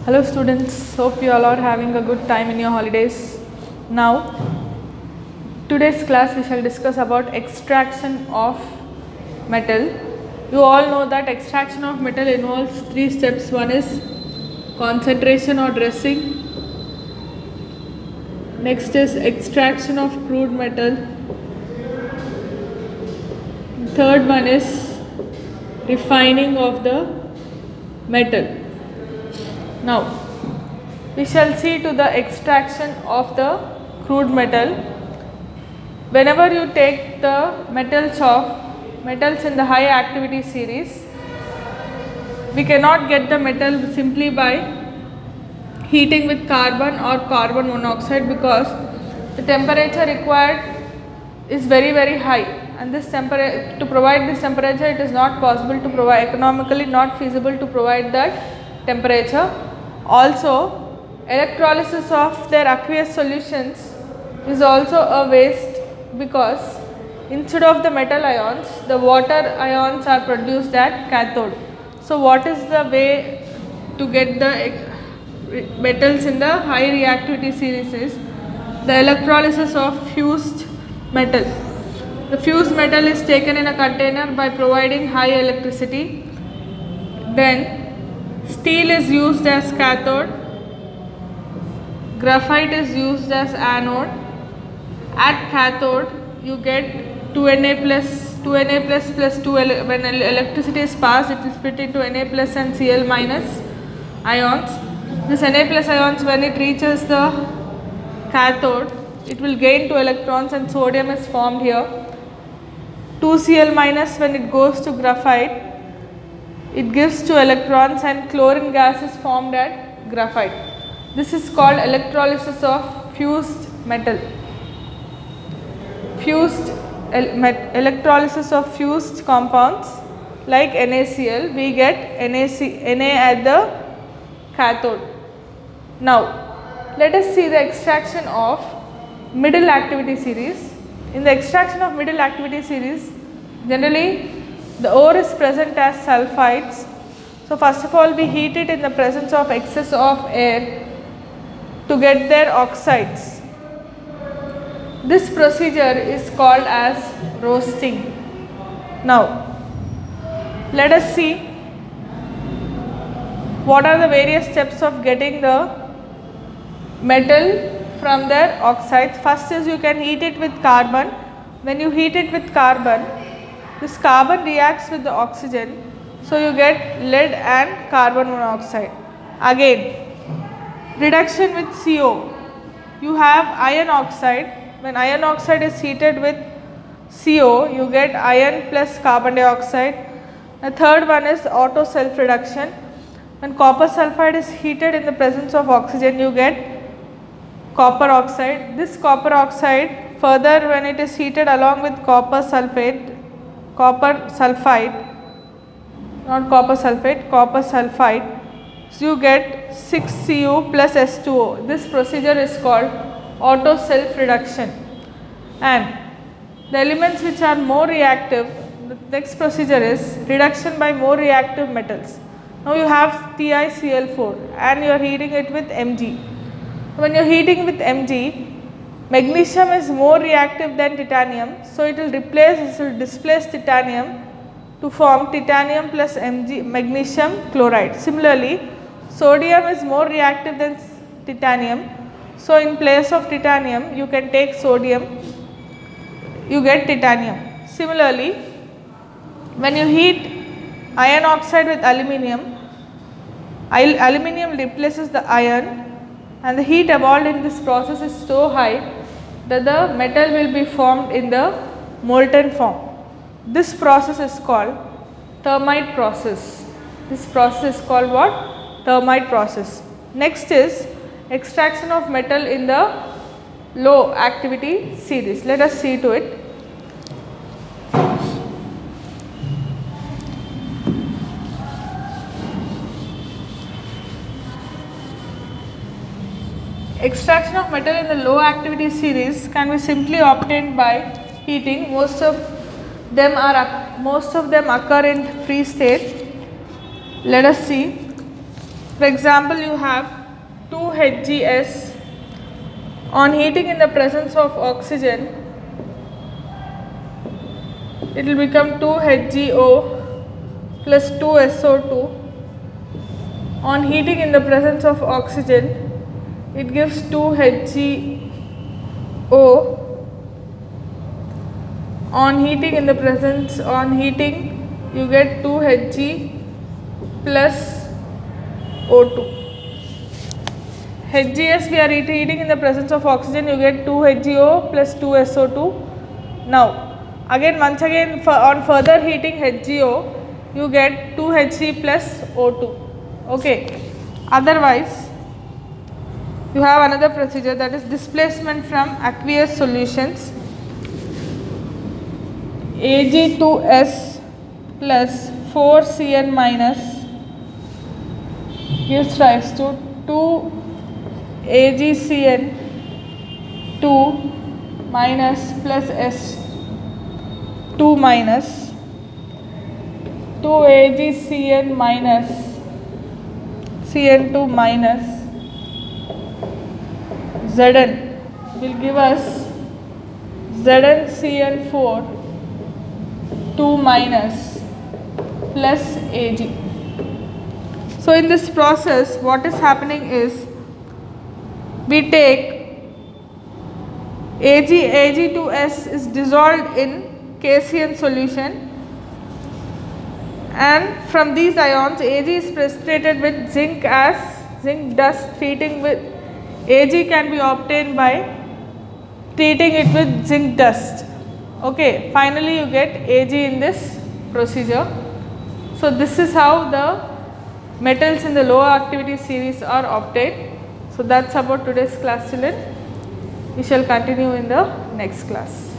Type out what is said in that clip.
Hello students, hope you all are having a good time in your holidays. Now, today's class we shall discuss about extraction of metal. You all know that extraction of metal involves three steps. One is concentration or dressing. Next is extraction of crude metal. Third one is refining of the metal. Now, we shall see to the extraction of the crude metal. Whenever you take the metals in the high activity series, we cannot get the metal simply by heating with carbon or carbon monoxide, because the temperature required is very high, and this to provide this temperature it is not possible to provide, economically not feasible to provide that temperature. Also, electrolysis of their aqueous solutions is also a waste, because instead of the metal ions, the water ions are produced at cathode. So, what is the way to get the metals in the high reactivity series is the electrolysis of fused metal. The fused metal is taken in a container by providing high electricity. Then steel is used as cathode, graphite is used as anode. At cathode you get 2Na plus 2 when electricity is passed, it is split into Na plus and Cl minus ions. This Na plus ions, when it reaches the cathode, it will gain 2 electrons and sodium is formed here. 2Cl minus, when it goes to graphite, it gives 2 electrons and chlorine gas is formed at graphite. This is called electrolysis of fused metal. Electrolysis of fused compounds like NaCl, we get Na at the cathode. Now, let us see the extraction of middle activity series. In the extraction of middle activity series, generally the ore is present as sulfides. So, first of all we heat it in the presence of excess of air to get their oxides. This procedure is called as roasting. Now, let us see what are the various steps of getting the metal from their oxides. First is you can heat it with carbon. When you heat it with carbon, this carbon reacts with the oxygen, so you get lead and carbon monoxide. Again, reduction with CO, you have iron oxide. When iron oxide is heated with CO, you get iron plus carbon dioxide. The third one is auto self reduction. When copper sulfide is heated in the presence of oxygen, you get copper oxide. This copper oxide, further when it is heated along with copper sulfide, so you get 6Cu plus S2O. This procedure is called auto self reduction. And the elements which are more reactive, the next procedure is reduction by more reactive metals. Now you have TiCl4 and you are heating it with Mg. When you are heating with Mg, magnesium is more reactive than titanium, so it will displace titanium to form titanium plus magnesium chloride. Similarly, sodium is more reactive than titanium, so in place of titanium you can take sodium, you get titanium. Similarly, when you heat iron oxide with aluminium, aluminium replaces the iron, and the heat evolved in this process is so high that the metal will be formed in the molten form. This process is called thermite process. This process is called what? Thermite process. Next is extraction of metal in the low activity series. Let us see to it. Extraction of metal in the low activity series can be simply obtained by heating. Most of them occur in free state. Let us see. For example, you have 2HgS. On heating in the presence of oxygen, it will become 2HgO plus 2SO2. On heating in the presence of oxygen, it gives 2HgO. On heating you get 2Hg plus O2. HgS we are heating in the presence of oxygen, you get 2HgO plus 2SO2. Now once again on further heating HgO, you get 2Hg plus O2. Okay. Otherwise, you have another procedure, that is displacement from aqueous solutions. Ag2S plus 4Cn minus gives rise to 2AgCN2 minus plus S2 minus 2AgCN minus Cn2 minus Zn will give us ZnCN4 2 minus plus Ag. So in this process, what is happening is, we take Ag2S is dissolved in KCN solution, and from these ions Ag is precipitated with zinc as zinc dust. Treating with Ag can be obtained by treating it with zinc dust. Okay, finally you get Ag in this procedure. So this is how the metals in the low activity series are obtained. So that's about today's class, children. We shall continue in the next class.